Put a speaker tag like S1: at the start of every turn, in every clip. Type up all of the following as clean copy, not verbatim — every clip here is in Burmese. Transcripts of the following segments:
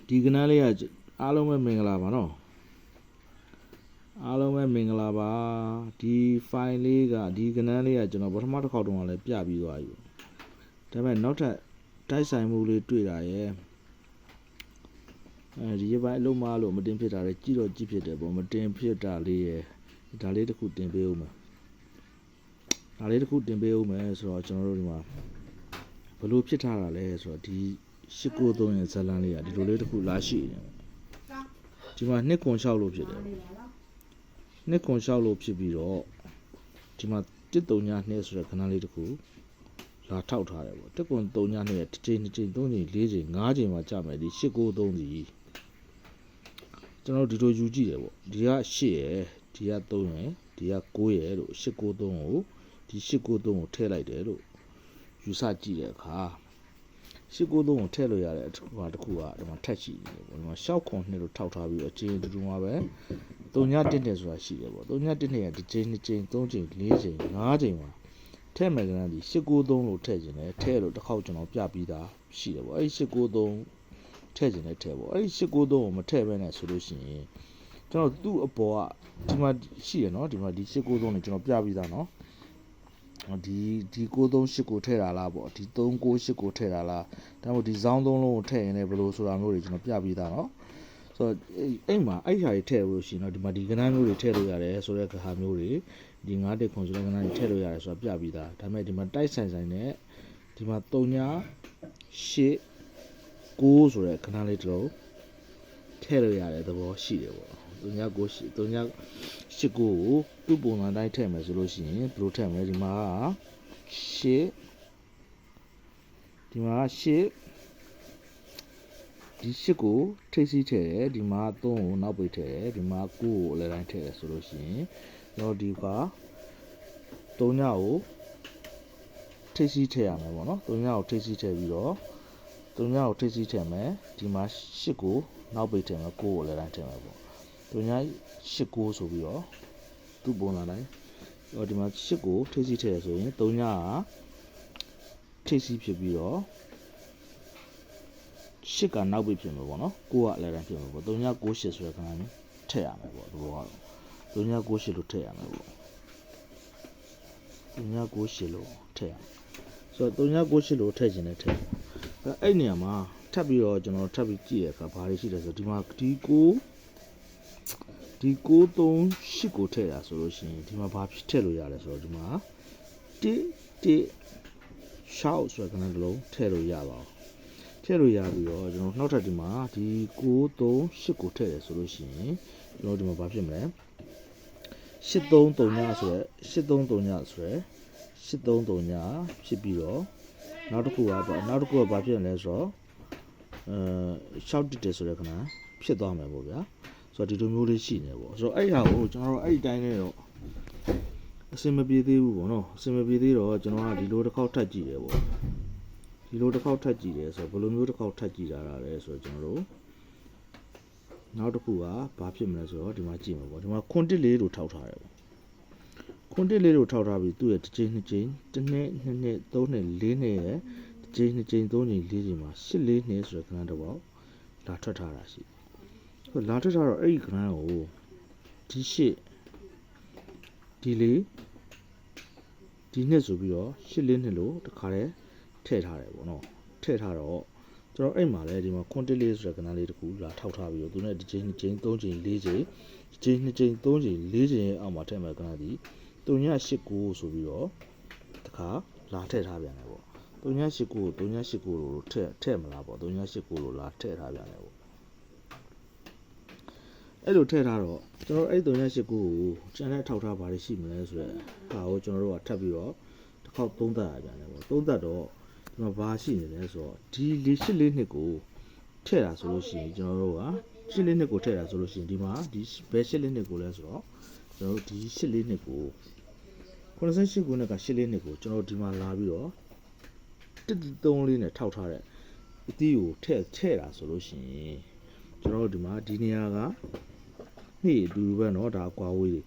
S1: ဒီကနန်းလေးကအားလုံးပဲမင်္ဂလာပါနော်အားလုံးပဲမင်္ဂလာပါဒီ file လေးကဒီကနန်းလေးကကျွန်တော်ပထမတစ်ခေါက်တုန်းကလည်းပြပြီးသွားပြီဒါပေမဲ့နောက်ထပ်တိုက်ဆိုင်မှုလေးတွေ့တာရယ်ဒီဘက်အလုံးမလို့မတင်ဖြစ်တာလေကြည့်တော့ကြည့်ဖြစ်တယ်ပေါ့မတင်ဖြစ်တာလေးရယ်ဒါလေးတစ်ခုတင်ပေးဦးမယ်ဒါလေးတစ်ခုတင်ပေးဦးမယ်ဆိုတော့ကျွန်တော်တို့ဒီမှာဘယ်လိုဖြစ်ထားတာလဲဆိုတော့ဒီ893ရဲ့ဇလန်လေးကဒီလိုလေးတစ်ခုလာရှိနေဒီမှာ2ခွန်6လို့ဖြစ်တယ်2ခွန်6လို့ဖြစ်ပြီးတော့ဒီမှာ132ဆိုတဲ့ခဏလေးတစ်ခုလာထောက်ထားတယ်ပေါ့1ခွန်32ရဲ့တစ်ချိန်2ချိန်3ချိန်4ချိန်5ချိန်မှာကြာမယ်ဒီ893စီကျွန်တော်ဒီလိုယူကြည့်တယ်ပေါ့ဒီက8ရယ်ဒီက3ရယ်ဒီက9ရယ်လို့893ကိုဒီ893ကိုထည့်လိုက်တယ်လို့ယူဆကြည့်တဲ့အခါ893ကိုထည့်လို့ရတဲ့တစ်ခုကဒီမှာထက်ရှိနေတယ်ပေါ့ဒီမှာ6ခွန်2လို့ထောက်ထားပြီးတော့အချင်းတူတူမှာပဲ3.1နဲ့ဆိုတာရှိတယ်ပေါ့3.1နဲ့ကဒီချိန်2ချိန်3ချိန်4ချိန်5ချိန်မှာထည့်မယ်ကနန်းဒီ893လို့ထည့်ခြင်းနဲ့ထည့်လို့တစ်ခေါက်ကျွန်တော်ပြပြီးသားရှိတယ်ပေါ့အဲ့ဒီ893ထည့်ခြင်းနဲ့ထည့်ပေါ့အဲ့ဒီ893ကိုမထည့်ဘဲနဲ့ဆိုလို့ရှိရင်ကျွန်တော်သူ့အပေါ်ကဒီမှာရှိရနော်ဒီမှာဒီ893နဲ့ကျွန်တော်ပြပြီးသားနော်ဒီ938ကိုထည့်တာလားပေါ့ဒီ398ကိုထည့်တာလားဒါမှမဟုတ်ဒီဇောင်း3လုံးကိုထည့်ရင်လည်းဘယ်လိုဆိုတာမျိုးတွေကျွန်တော်ပြပြီးသားနော်ဆိုတော့အဲ့မှာအဲ့ဟာတွေထည့်လို့ရှိရင်တော့ဒီမှာဒီကဏ္ဍမျိုးတွေထည့်လို့ရတယ်ဆိုတဲ့ခါမျိုးတွေဒီ9တက်ခွန်ဆိုတဲ့ကဏ္ဍတွေထည့်လို့ရတယ်ဆိုတာပြပြီးသားဒါပေမဲ့ဒီမှာတိုက်ဆိုင်နဲ့ဒီမှာ3.8 9ဆိုတဲ့ခဏလေးတစ်လုံးထည့်လို့ရတဲ့သဘောရှိတယ်ပေါ့3.9 3.8ကိုသူ့ပုံစံတိုင်းထည့်မယ်ဆိုလို့ရှိရင်ဘယ်လိုထည့်မလဲဒီမှာ8ဒီမှာ8ဒီ8ကိုထိပ်စီးထည့်တယ်ဒီမှာ3ကိုနောက်ပိတ်ထည့်တယ်ဒီမှာ9ကိုအလဲတိုင်းထည့်တယ်ဆိုလို့ရှိရင်တော့ဒီက3ကိုထိပ်စီးထည့်ရမယ်ပေါ့နော်3ကိုထိပ်စီးထည့်ပြီးတော့3ကိုထိပ်စီးထည့်မယ်ဒီမှာ8ကိုနောက်ပိတ်ထည့်မယ်9ကိုအလဲတိုင်းထည့်မယ်ပေါ့3.89ဆိုပြီးတော့သူ့ပုံစံတိုင်းတော့ဒီမှာ8ကိုထိပ်စီးထည့်ရဆိုရင်3ကထိပ်စီးဖြစ်ပြီးတော့8ကနောက်ပိတ်ဖြစ်မှာပေါ့နော်9ကအလဲတိုင်းဖြစ်မှာပေါ့3.98ဆိုတဲ့ခဏမျိုးထည့်ရမယ်ပေါ့ဒီဘောကတော့3.98လို့ထည့်ရမယ်ပေါ့3.98လို့ထည့်ရမယ်ဆိုတော့3.98လို့ထည့်ခြင်းနဲ့ထည့်အဲ့နေရာမှာထပ်ပြီးတော့ကျွန်တော်ထပ်ပြီးကြည့်ရအခါဘာတွေရှိလဲဆိုတော့ဒီမှာဒီ938ကိုထည့်တာဆိုလို့ရှိရင်ဒီမှာဘာထည့်လို့ရလဲဆိုတော့ဒီမှာ1.6ဆိုတဲ့ခဏတစ်လုံးထည့်လို့ရပါအောင်ထည့်လို့ရပြီးတော့ကျွန်တော်နောက်ထပ်ဒီမှာဒီ938ကိုထည့်တယ်ဆိုလို့ရှိရင်ကျွန်တော်ဒီမှာဘာဖြစ်မလဲ833ဆိုတဲ့833ဆိုတဲ့833ဖြစ်ပြီးတော့နောက်တစ်ခုကဘာဖြစ်လဲဆိုတော့6တက်တယ်ဆိုတဲ့ခဏဖြစ်သွားမယ်ပေါ့ဗျာဆိုတော့ဒီလိုမျိုးလေးရှိနေပေါ့ဆိုတော့အဲ့ဟာကိုကျွန်တော်တို့အဲ့ဒီတိုင်းနဲ့တော့အစင်မပြေသေးဘူးပေါ့နော်အစင်မပြေသေးတော့ကျွန်တော်ကဒီလိုတစ်ခေါက်ထပ်ကြည့်တယ်ပေါ့ဒီလိုတစ်ခေါက်ထပ်ကြည့်တယ်ဆိုတော့ဘယ်လိုမျိုးတစ်ခေါက်ထပ်ကြည့်တာလဲဆိုတော့ကျွန်တော်တို့နောက်တစ်ခုကဘာဖြစ်မလဲဆိုတော့ဒီမှာကြည့်မှာပေါ့ဒီမှာခွန်တစ်လေးလို့ထောက်ထားတယ်ပေါ့ခွန်တစ်လေးလို့ထောက်ထားပြီးသူ့ရဲ့တစ်ချိန်နှစ်ချိန်တစ်နှစ်နှစ်နှစ်သုံးနှစ်လေးနှစ်ရဲ့တစ်ချိန်နှစ်ချိန်သုံးချိန်လေးချိန်မှာ8လေးနှစ်ဆိုတဲ့ခဏတစ်ပေါက်လာထွက်ထားတာရှိလာထွက်ထားတော့အဲ့ဒီခဏကိုဒီ8ဒီလေးဒီနှစ်ဆိုပြီးတော့8လေးနှစ်လို့တခါတည်းထည့်ထားတယ်ပေါ့နော်ထည့်ထားတော့ကျွန်တော်အဲ့မှာလဲဒီမှာခွန်တစ်လေးဆိုတဲ့ကဏ္ဍလေးတစ်ခုလာထောက်ထားပြီးတော့သူနဲ့တစ်ချိန်2ချိန်3ချိန်4ချိန်တစ်ချိန်2ချိန်3ချိန်4ချိန်ရဲ့အောက်မှာထည့်မယ်ကဏ္ဍဒီ3.89ဆိုပြီးတော့တခါလာထည့်ထားပြန်တယ်ပေါ့3.89ကို3.89လို့ထည့်မလားပေါ့3.89လို့လာထည့်ထားပြန်တယ်ပေါ့အဲ့လိုထည့်ထားတော့ကျွန်တော်အဲ့3.89ကိုကျန်တဲ့ထောက်ထားဘာတွေရှိမလဲဆိုတော့ဟာကိုကျွန်တော်တို့ကထပ်ပြီးတော့တစ်ခေါက်သုံးသပ်ရပြန်တယ်ပေါ့သုံးသပ်တော့ဒီမှာဘာရှိနေလဲဆိုတော့ဒီ8လေးနှစ်ကိုထည့်တာဆိုလို့ရှိရင်ကျွန်တော်တို့က8လေးနှစ်ကိုထည့်တာဆိုလို့ရှိရင်ဒီမှာဒီဘယ်8လေးနှစ်ကိုလဲဆိုတော့ကျွန်တော်တို့ဒီ8လေးနှစ်ကို98ခုနှစ်က8လေးနှစ်ကိုကျွန်တော်ဒီမှာလာပြီးတော့1.3လေးနဲ့ထောက်ထားတဲ့အသီးကိုထည့်တာဆိုလို့ရှိရင်ကျွန်တော်တို့ဒီမှာဒီနေရာကနေ့အတူတူပဲเนาะဒါကွာဝေး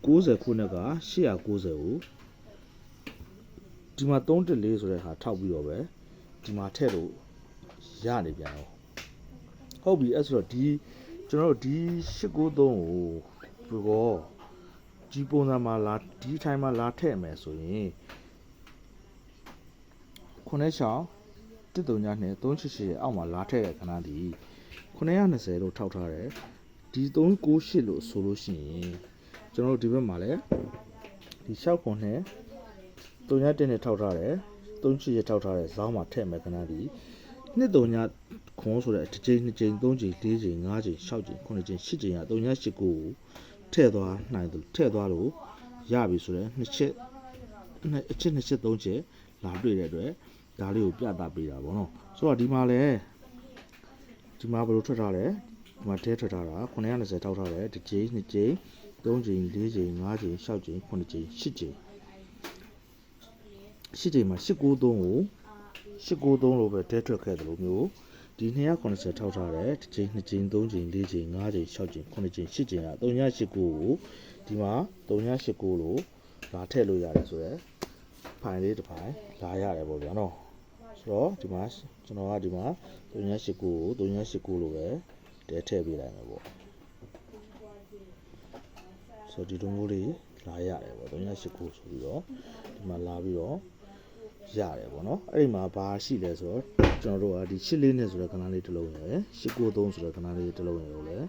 S1: 90ခုနှစ်က890ကိုဒီမှာ3.4ဆိုတဲ့ဟာထောက်ပြီးတော့ပဲဒီမှာထည့်လို့ရနေပြန်တော့ ဟုတ်ပြီအဲ့ဆိုတော့ဒီကျွန်တော်တို့ဒီ893ကိုဘောဒီပုံစံမှာလာဒီထိုင်မှာလာထည့်မယ်ဆိုရင်9ချောင်း139နဲ့388ရဲ့အောက်မှာလာထည့်တဲ့ခဏဒီ920လို့ထောက်ထားတယ်ဒီ398လို့ဆိုလို့ရှိရင်ကျွန်တော်တို့ဒီဘက်မှာလည်းဒီ6ခွန်နဲ့301နဲ့ထောက်ထားတယ်388ထောက်ထားတယ်ဇောင်းမှာထည့်မယ်ခဏဒီ239ခွန်ဆိုတဲ့တစ်ချိန်2ချိန်3ချိန်4ချိန်5ချိန်6ချိန်9ချိန်10ချိန်က389ကိုထည့်သွားနိုင်တယ်ထည့်သွားလို့ရပြီဆိုတော့2ချက်2ချက်3ချက်လာတွေ့တဲ့အတွက်ဒါလေးကိုပြသပေးတာပေါ့နော်ဆိုတော့ဒီမှာလည်းဒီမှာဘယ်လိုထွက်ထားလဲဒီမှာတဲထွက်ထားတာ920ထောက်ထားတယ်တစ်ချိန်2ချိန်3ချိန်4ချိန်5ချိန်6ချိန်9ချိန်10ချိန်10ချိန်မှာ893ကို893လို့ပဲတဲထွက်ခဲ့တယ်လို့မျိုးဒီ290ထောက်ထားတယ်တစ်ချိန်2ချိန်3ချိန်4ချိန်5ချိန်6ချိန်9ချိန်10ချိန်က389ကိုဒီမှာ389လို့လာထည့်လို့ရတယ်ဆိုတော့ဖိုင်လေးတစ်ဖိုင်လာရတယ်ပေါ့ဗျာနော်ဆိုတော့ဒီမှာကျွန်တော်ကဒီမှာ389ကို389လို့ပဲတဲထည့်ပေးလိုက်မယ်ပေါ့ဆိုတော့ဒီလိုမျိုးလေးလာရတယ်ပေါ့389ဆိုပြီးတော့ဒီမှာလာပြီးတော့ရတယ်ပေါ့နော်အဲ့ဒီမှာဘာရှိလဲဆိုတော့ကျွန်တော်တို့ကဒီ84နဲ့ဆိုတဲ့ခဏလေးတစ်လုံးရယ်893ဆိုတဲ့ခဏလေးတစ်လုံးရယ်ကိုလည်း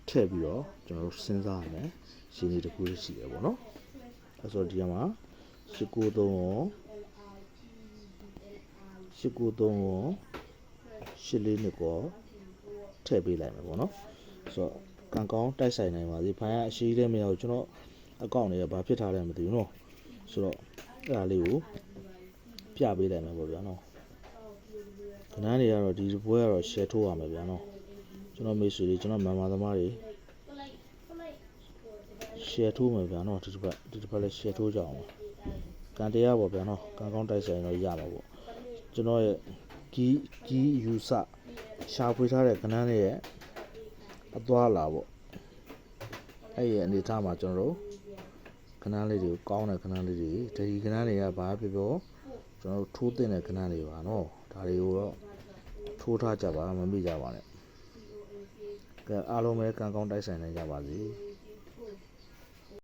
S1: ထည့်ပြီးတော့ကျွန်တော်တို့စဉ်းစားရမယ်ရှင်းလေးတစ်ခုရှိတယ်ပေါ့နော်အဲ့ဆိုဒီမှာ893ရော84နဲ့ကိုထည့်ပေးလိုက်မယ်ပေါ့နော်ဆိုတော့ကံကောင်းတိုက်ဆိုင်နိုင်ပါစေဖိုင်ကအရှိသေးမရဘူးကျွန်တော်အကောင့်တွေကဘာဖြစ်ထားလဲမသိဘူးနော်ဆိုတော့အဲ့ဒါလေးကိုပြပေးလိုက်မယ်ပေါ့ဗျာနော်ခဏနေရတော့ဒီဘွဲကတော့ share ထိုးရမယ်ဗျာနော်ကျွန်တော်မိတ်ဆွေတွေကျွန်တော်မန်မာသမားတွေ share ထိုးမယ်ဗျာနော်ဒီတစ်ပတ်လည်း share ထိုးကြအောင်ကန်တရားပေါ့ဗျာနော်ကန်ကောင်းတိုက်ဆိုင်တော့ရမှာပေါ့ကျွန်တော်ရဲ့ကီယူဆရှာဖွေထားတဲ့ခဏလေးရဲ့အသွားလာပေါ့အဲ့ရဲ့အနေထားမှာကျွန်တော်တို့ခဏလေးတွေကိုကောင်းတဲ့ခဏလေးတွေဒီခဏတွေကဘာဖြစ်ဖြစ်ကျွန်တော်တို့ထိုးတင်တဲ့ခဏတွေပါနော်ဒါတွေကိုတော့ထိုးထားကြပါမမေ့ကြပါနဲ့ကဲအားလုံးပဲကံကောင်းတိုက်ဆိုင်နိုင်ကြပါစေ